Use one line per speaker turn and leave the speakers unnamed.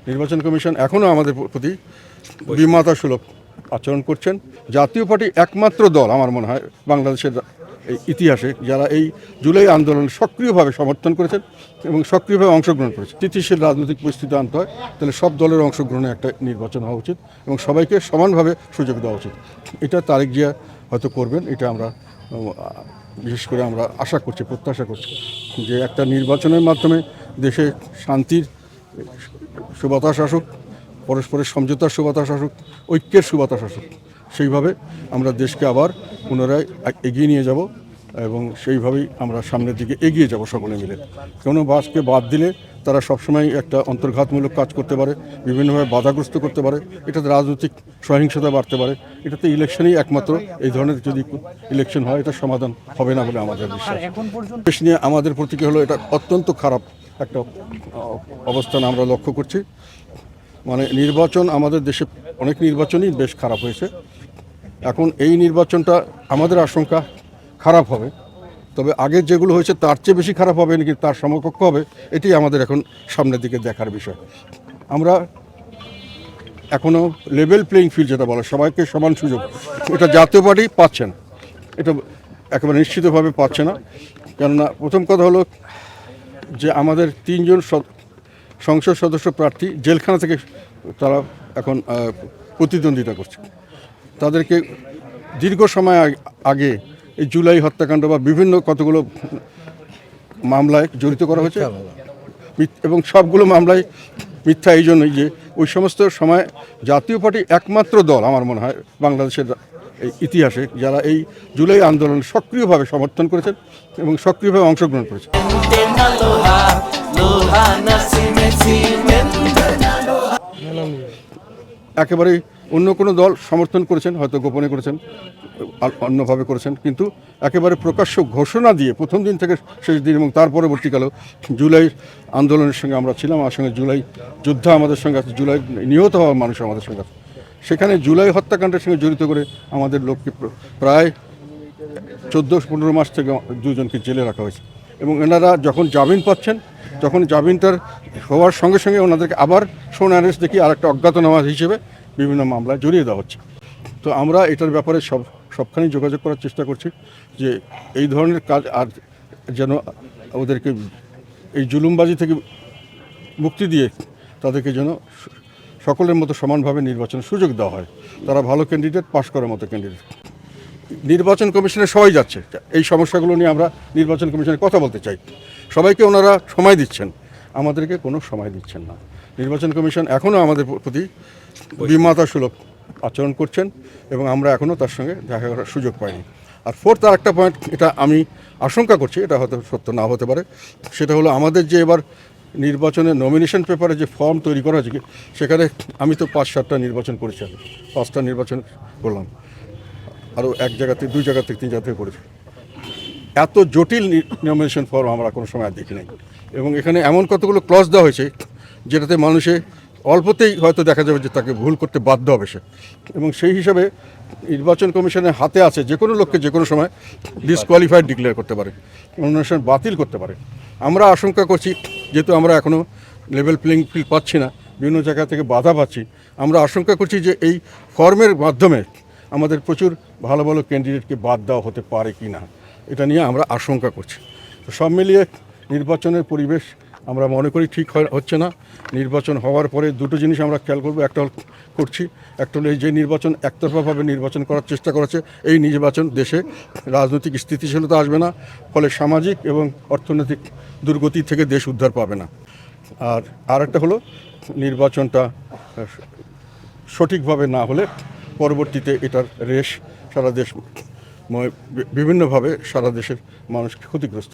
নির্বাচন কমিশন এখনও আমাদের প্রতি বিমাতা সুলভ আচরণ করছেন। জাতীয় পার্টি একমাত্র দল আমার মনে হয় বাংলাদেশের এই ইতিহাসে যারা এই জুলাই আন্দোলন সক্রিয়ভাবে সমর্থন করেছেন এবং সক্রিয়ভাবে অংশগ্রহণ করেছে। স্থিতিশীল রাজনৈতিক পরিস্থিতি আনতে হয়, তাহলে সব দলের অংশগ্রহণে একটা নির্বাচন হওয়া উচিত এবং সবাইকে সমানভাবে সুযোগ দেওয়া উচিত। এটা তারেক জিয়া হয়তো করবেন, এটা আমরা বিশেষ করে আমরা আশা করছি, প্রত্যাশা করছি যে একটা নির্বাচনের মাধ্যমে দেশে শান্তির সুবাতাস আসুক, পরস্পরের সমঝোতার সুবাতাস আসুক, ঐক্যের সুবাতাস আসুক। সেইভাবে আমরা দেশকে আবার পুনরায় এগিয়ে নিয়ে যাব এবং সেইভাবেই আমরা সামনের দিকে এগিয়ে যাব সকলে মিলে। কোনো বাসকে বাদ দিলে তারা সবসময় একটা অন্তর্ঘাতমূলক কাজ করতে পারে, বিভিন্নভাবে বাধাগ্রস্ত করতে পারে, এটাতে রাজনৈতিক সহিংসতা বাড়তে পারে। এটাতে ইলেকশনেই একমাত্র এই ধরনের যদি ইলেকশন হয় এটা সমাধান হবে না বলে আমাদের বিশ্বাস। দেশ নিয়ে আমাদের প্রতীক হলো এটা অত্যন্ত খারাপ একটা অবস্থান আমরা লক্ষ্য করছি। মানে নির্বাচন আমাদের দেশে অনেক নির্বাচনই বেশ খারাপ হয়েছে। এখন এই নির্বাচনটা আমাদের আশঙ্কা খারাপ হবে, তবে আগের যেগুলো হয়েছে তার চেয়ে বেশি খারাপ হবে নাকি তার সমকক্ষ হবে, এটি আমাদের এখন সামনের দিকে দেখার বিষয়। আমরা এখনও লেভেল প্লেয়িং ফিল্ড যেটা বলে, সবাইকে সমান সুযোগ, এটা জাতীয় পার্টি পাচ্ছে না, এটা একেবারে নিশ্চিতভাবে পাচ্ছে না। কেননা প্রথম কথা হলো যে আমাদের 3 জন সংসদ সদস্য প্রার্থী জেলখানা থেকে তারা এখন প্রতিদ্বন্দ্বিতা করছে। তাদেরকে দীর্ঘ সময় আগে এই জুলাই হত্যাকাণ্ড বা বিভিন্ন কতগুলো মামলায় জড়িত করা হয়েছে এবং সবগুলো মামলায় মিথ্যা এই জন্যই যে ওই সমস্ত সময় জাতীয় পার্টি একমাত্র দল আমার মনে হয় বাংলাদেশের এই ইতিহাসে যারা এই জুলাই আন্দোলন সক্রিয়ভাবে সমর্থন করেছেন এবং সক্রিয়ভাবে অংশগ্রহণ করেছেন। একেবারেই অন্য কোনো দল সমর্থন করেছেন, হয়তো গোপনে করেছেন, অন্যভাবে করেছেন, কিন্তু একেবারে প্রকাশ্য ঘোষণা দিয়ে প্রথম দিন থেকে শেষ দিন এবং তার পরবর্তীকালেও জুলাই আন্দোলনের সঙ্গে আমরা ছিলাম, আমার সঙ্গে জুলাই যোদ্ধা আমাদের সঙ্গে আছে, জুলাই নিহত হওয়া মানুষ আমাদের সঙ্গে আছে। সেখানে জুলাই হত্যাকাণ্ডের সঙ্গে জড়িত করে আমাদের লোককে প্রায় 14-15 মাস থেকে 2 জনকে জেলে রাখা হয়েছে এবং এনারা যখন জামিন পাচ্ছেন তখন জামিনটার হওয়ার সঙ্গে সঙ্গে ওনাদেরকে আবার শোন অ্যারেস্ট দেখি আর একটা অজ্ঞাতনামা হিসেবে বিভিন্ন মামলায় জড়িয়ে দেওয়া হচ্ছে। তো আমরা এটার ব্যাপারে সবখানেই যোগাযোগ করার চেষ্টা করছি যে এই ধরনের কাজ আর যেন ওদেরকে এই জুলুমবাজি থেকে মুক্তি দিয়ে তাদেরকে যেন সকলের মতো সমানভাবে নির্বাচনের সুযোগ দেওয়া হয়। তারা ভালো ক্যান্ডিডেট, পাশ করার মতো ক্যান্ডিডেট। নির্বাচন কমিশনে সবাই যাচ্ছে, এই সমস্যাগুলো নিয়ে আমরা নির্বাচন কমিশনে কথা বলতে চাই। সবাইকে ওনারা সময় দিচ্ছেন, আমাদেরকে কোনো সময় দিচ্ছেন না। নির্বাচন কমিশন এখনও আমাদের প্রতি বিমাতা সুলভ আচরণ করছেন এবং আমরা এখনও তার সঙ্গে দেখা করার সুযোগ পাইনি। আর ফোর্থ আর একটা পয়েন্ট, এটা আমি আশঙ্কা করছি, এটা হয়তো সত্য না হতে পারে, সেটা হলো আমাদের যে এবার নির্বাচনের নমিনেশন পেপারে যে ফর্ম তৈরি করা হয়েছে সেখানে আমি তো 5-7টা নির্বাচন করেছি, 5টা নির্বাচন করলাম, আরও 1 জায়গা থেকে 2 জায়গা থেকে 3 জায়গা থেকে করেছি। এত জটিল নমিনেশন ফর্ম আমরা কোনো সময় দেখি নাই এবং এখানে এমন কতগুলো ক্লজ দেওয়া হয়েছে যেটাতে মানুষে অল্পতেই হয়তো দেখা যাবে যে তাকে ভুল করতে বাধ্য হবে সে, এবং সেই হিসাবে নির্বাচন কমিশনের হাতে আছে যে কোনো লোককে যে কোনো সময় ডিসকোয়ালিফাইড ডিক্লেয়ার করতে পারে, নমিনেশন বাতিল করতে পারে। আমরা আশঙ্কা করছি, যেহেতু আমরা এখনও লেভেল প্লেইং ফিল্ড পাচ্ছি না, বিভিন্ন জায়গা থেকে বাধা পাচ্ছি, আমরা আশঙ্কা করছি যে এই ফর্মের মাধ্যমে আমাদের প্রচুর ভালো ভালো ক্যান্ডিডেটকে বাদ দেওয়া হতে পারে কি না, এটা নিয়ে আমরা আশঙ্কা করছি। তো সব মিলিয়ে নির্বাচনের পরিবেশ আমরা মনে করি ঠিক হচ্ছে না। নির্বাচন হওয়ার পরে 2টো জিনিস আমরা খেয়াল করবো, একটা হলো এই যে নির্বাচন একতরফাভাবে নির্বাচন করার চেষ্টা করেছে, এই নির্বাচন দেশে রাজনৈতিক স্থিতিশীলতা আসবে না, ফলে সামাজিক এবং অর্থনৈতিক দুর্গতি থেকে দেশ উদ্ধার পাবে না। আর একটা হলো নির্বাচনটা সঠিকভাবে না হলে পরবর্তীতে এটার রেশ সারা দেশ বিভিন্নভাবে সারা দেশের মানুষকে ক্ষতিগ্রস্ত।